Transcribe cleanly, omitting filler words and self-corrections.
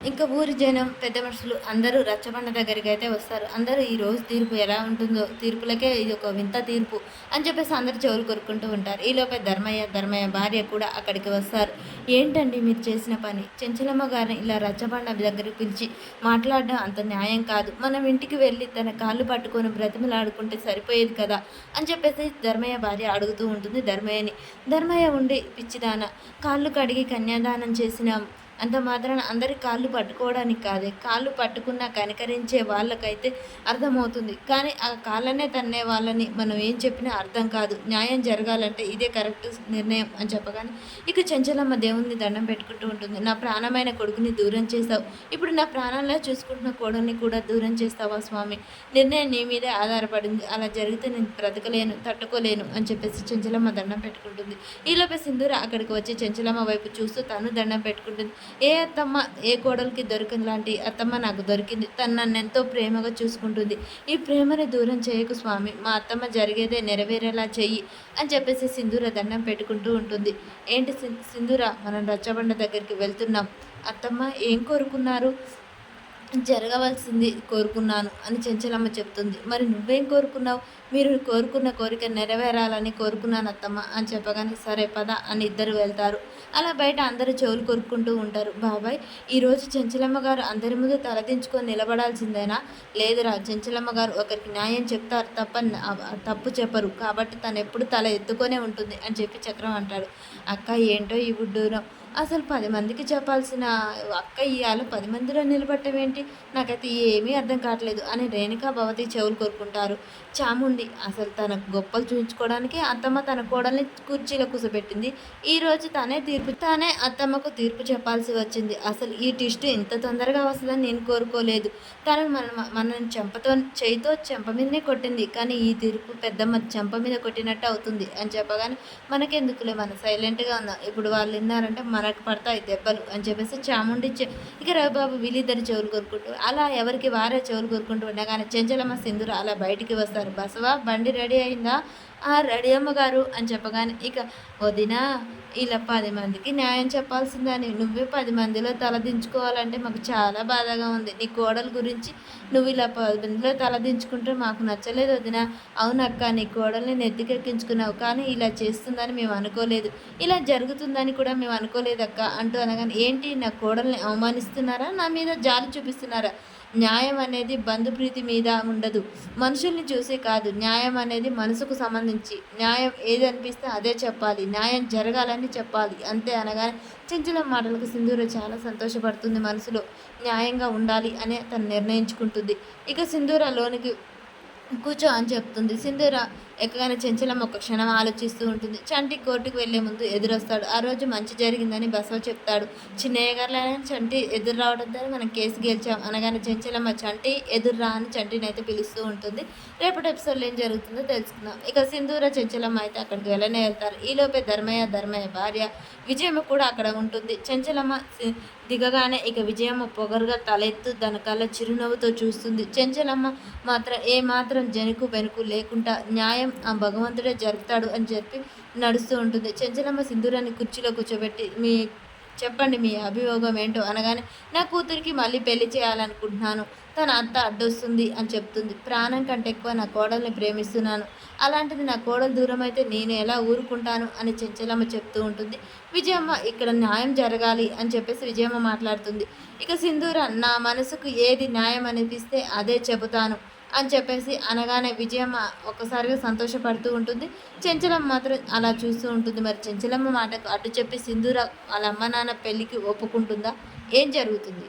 ఇంకా ఊరి జనం, పెద్ద మనుషులు అందరూ రచ్చబండ దగ్గరికైతే వస్తారు. అందరూ ఈరోజు తీర్పు ఎలా ఉంటుందో, తీర్పులకే ఇది ఒక వింత తీర్పు అని చెప్పేసి అందరూ చెవులు కొరుక్కుంటూ ఉంటారు. ఈలోపే ధర్మయ్య భార్య కూడా అక్కడికి వస్తారు. ఏంటండి మీరు చేసిన పని? చెంచలమ్మ గారిని ఇలా రచ్చబండ దగ్గరికి పిలిచి మాట్లాడడం అంత న్యాయం కాదు. మనం ఇంటికి వెళ్ళి తన కాళ్ళు పట్టుకొని బ్రతిమలాడుకుంటే సరిపోయేది కదా అని చెప్పేసి ధర్మయ్య భార్య అడుగుతూ ఉంటుంది ధర్మయ్యని. ధర్మయ్య ఉండి పిచ్చిదాన, కాళ్ళు కడిగి కన్యాదానం చేసిన అంత మాత్రాన అందరి కాళ్ళు పట్టుకోవడానికి కాదే, కాళ్ళు పట్టుకున్న కనికరించే వాళ్ళకైతే అర్థమవుతుంది. కానీ ఆ కాళ్ళనే తన్నే వాళ్ళని మనం ఏం చెప్పినా అర్థం కాదు. న్యాయం జరగాలంటే ఇదే కరెక్ట్ నిర్ణయం అని చెప్పగానే ఇక చెంచలమ్మ దేవుణ్ణి దండం పెట్టుకుంటూ ఉంటుంది. నా ప్రాణమైన కొడుకుని దూరం చేస్తావు, ఇప్పుడు నా ప్రాణంలో చూసుకుంటున్న కోడల్ని కూడా దూరం చేస్తావా స్వామి? నిర్ణయం నీ మీదే ఆధారపడింది. అలా జరిగితే నేను బ్రతకలేను, తట్టుకోలేను అని చెప్పేసి చెంచలమ్మ దండం పెట్టుకుంటుంది. ఈలోపే సింధూర అక్కడికి వచ్చి చెంచలమ్మ వైపు చూస్తూ తను దండం పెట్టుకుంటుంది. ఏ అత్తమ్మ ఏ కోడలికి దొరికింది లాంటి అత్తమ్మ నాకు దొరికింది. తను నన్ను ఎంతో ప్రేమగా చూసుకుంటుంది. ఈ ప్రేమని దూరం చేయకు స్వామి, మా అత్తమ్మ జరిగేదే నెరవేరేలా చెయ్యి అని చెప్పేసి సింధూర దండం పెట్టుకుంటూ ఉంటుంది. ఏంటి సింధూర, మనం రచ్చబండ దగ్గరికి వెళ్తున్నాం. అత్తమ్మ ఏం కోరుకున్నారు? జరగవలసింది కోరుకున్నాను అని చెంచలమ్మ చెప్తుంది. మరి నువ్వేం కోరుకున్నావు? మీరు కోరుకున్న కోరిక నెరవేరాలని కోరుకున్నాను అత్తమ్మ అని చెప్పగానే సరే పద అని ఇద్దరు వెళ్తారు. అలా బయట అందరూ చెవులు కొరుక్కుంటూ ఉంటారు. బాబాయ్, ఈరోజు చెంచలమ్మ గారు అందరి ముందు తలదించుకొని నిలబడాల్సిందేనా? లేదురా, చెంచలమ్మ గారు ఒకరికి న్యాయం చెప్తారు తప్ప తప్పు చెప్పరు, కాబట్టి తను ఎప్పుడు తల ఎత్తుకొనే ఉంటుంది అని చెప్పి చక్రం అంటాడు. అక్క ఏంటో ఈ బుడ్డూరం, అసలు 10 మందికి చెప్పాల్సిన అక్క ఇయ్యాల 10 మందిలో నిలబట్టం ఏంటి? నాకైతే ఏమీ అర్థం కావట్లేదు అని రేణుకా భవతి చెవులు కోరుకుంటారు. చాముండి అసలు తన గొప్పలు చూపించుకోవడానికి అత్తమ్మ తన కోడల్ని కుర్చీలో కూర్చోబెట్టింది. ఈరోజు తానే అత్తమ్మకు తీర్పు చెప్పాల్సి వచ్చింది. అసలు ఈ ట్విస్ట్ ఇంత తొందరగా వస్తుందని నేను కోరుకోలేదు. తను మనని చేయితో చెంప మీదనే కొట్టింది, కానీ ఈ తీర్పు పెద్దమ్మ చెంప మీద కొట్టినట్టు అవుతుంది అని చెప్పగానే మనకెందుకులే, మనం సైలెంట్గా ఉందాం. ఇప్పుడు వాళ్ళు విన్నారంటే మనకు పడతాయి దెబ్బలు అని చెప్పేసి చాముండి ఇక రవిబాబు వీళ్ళిద్దరు చెవులు కొరుకుంటూ అలా ఎవరికి వారే చెవులు కొరుకుంటూ ఉండగానే చెంచలమ్మ సింధూర అలా బయటికి వస్తారు. బసవా, బండి రెడీ అయిందా? రెడీ అమ్మగారు అని చెప్పగానే ఇక వదినా, ఇలా 10 మందికి న్యాయం చెప్పాల్సిందని నువ్వే 10 మందిలో తలదించుకోవాలంటే మాకు చాలా బాధగా ఉంది. నీ కోడలు గురించి నువ్వు ఇలా 10 మందిలో తలదించుకుంటే మాకు నచ్చలేదు వదినా. అవునక్క, నీ కోడల్ని నెత్తికెక్కించుకున్నావు, కానీ ఇలా చేస్తుందని మేము అనుకోలేదు, ఇలా జరుగుతుందని కూడా మేము అనుకోలేదక్క అంటూ అనగానే ఏంటి, నా కోడల్ని అవమానిస్తున్నారా? నా మీద జాలి చూపిస్తున్నారా? న్యాయం అనేది బంధుప్రీతి మీద ఉండదు, మనుషుల్ని చూసి కాదు. న్యాయం అనేది మనసుకు సంబంధించి, న్యాయం ఏది అనిపిస్తే అదే చెప్పాలి, న్యాయం జరగాలని చెప్పాలి అంతే అనగానే చెంచలం మాటలకు సింధూర చాలా సంతోషపడుతుంది. మనసులో న్యాయంగా ఉండాలి అని తను నిర్ణయించుకుంటుంది. ఇక సింధూర లోనికి కూర్చో అని చెప్తుంది. సింధూర ఎక్కగానే చెంచలమ్మ ఒక క్షణం ఆలోచిస్తూ ఉంటుంది. చంటి కోర్టుకు వెళ్లే ముందు ఎదురొస్తాడు. ఆ రోజు మంచి జరిగిందని బసవ చెప్తాడు. చిన్నయ్య గారులైనా చంటి ఎదురు రావడంతో మనం కేసు గెలిచాం అనగానే చెంచలమ్మ చంటి ఎదురు అని చంటిని అయితే పిలుస్తూ ఉంటుంది. రేపటి ఎపిసోడ్లో ఏం జరుగుతుందో తెలుసుకుందాం. ఇక సింధూర చెంచలమ్మ అయితే అక్కడికి వెళ్ళనే వెళ్తారు. ఈలోపే ధర్మయ్య భార్య విజయమ్మ కూడా అక్కడ ఉంటుంది. చెంచలమ్మ దిగగానే ఇక విజయమ్మ పొగరుగా తలెత్తు తన కళ్ళ చిరునవ్వుతో చూస్తుంది. చెంచలమ్మ మాత్రం ఏమాత్రం జనుకు వెనుకు లేకుండా న్యాయం ఆ భగవంతుడే జరుపుతాడు అని చెప్పి నడుస్తూ ఉంటుంది. చెంచలమ్మ సింధూరాన్ని కుర్చీలో కూర్చోబెట్టి చెప్పండి మీ అభియోగం ఏంటో అనగానే నా కూతురికి మళ్ళీ పెళ్లి చేయాలనుకుంటున్నాను, తన అత్త అడ్డొస్తుంది అని చెప్తుంది. ప్రాణం కంటే ఎక్కువ నా కోడల్ని ప్రేమిస్తున్నాను, అలాంటిది నా కోడలు దూరం అయితే నేను ఎలా ఊరుకుంటాను అని చెంచలమ్మ చెప్తూ ఉంటుంది. విజయమ్మ ఇక్కడ న్యాయం జరగాలి అని చెప్పేసి విజయమ్మ మాట్లాడుతుంది. ఇక సింధూర నా మనసుకు ఏది న్యాయం అనిపిస్తే అదే చెబుతాను అని చెప్పేసి అనగానే విజయమ్మ ఒక్కసారిగా సంతోషపడుతూ ఉంటుంది. చెంచలమ్మ మాత్రం అలా చూస్తూ ఉంటుంది. మరి చెంచలమ్మ మాటకు అడ్డు చెప్పి సింధూర వాళ్ళ అమ్మ నాన్న పెళ్ళికి ఒప్పుకుంటుందా? ఏం జరుగుతుంది?